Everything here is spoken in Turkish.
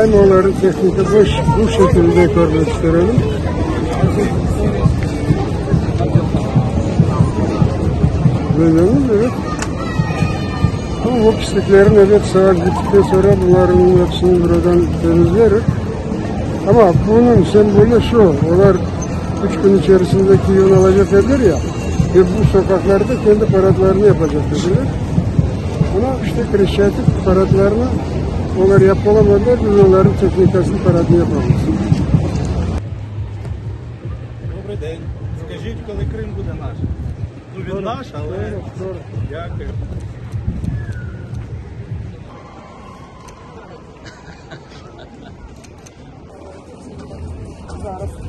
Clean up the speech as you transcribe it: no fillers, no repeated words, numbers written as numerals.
Kaymaların tekniği bu şekilde gösterelim. Evet. Bu pisliklerin evet saat bittikten sonra bunların hepsini buradan temizleriz. Ama bunun sembolü şu, onlar 3 gün içerisindeki yol alacak dediler ya, ve bu sokaklarda kendi paradlarını yapacak dediler. Ama işte Krishyatik paradlarını onlar yapamadılar, biz onların teknikasını paradını yapamadık. Добрий день. Скажіть, коли Крим буде наш? Ну, він наш, але... Дякую. Зараз.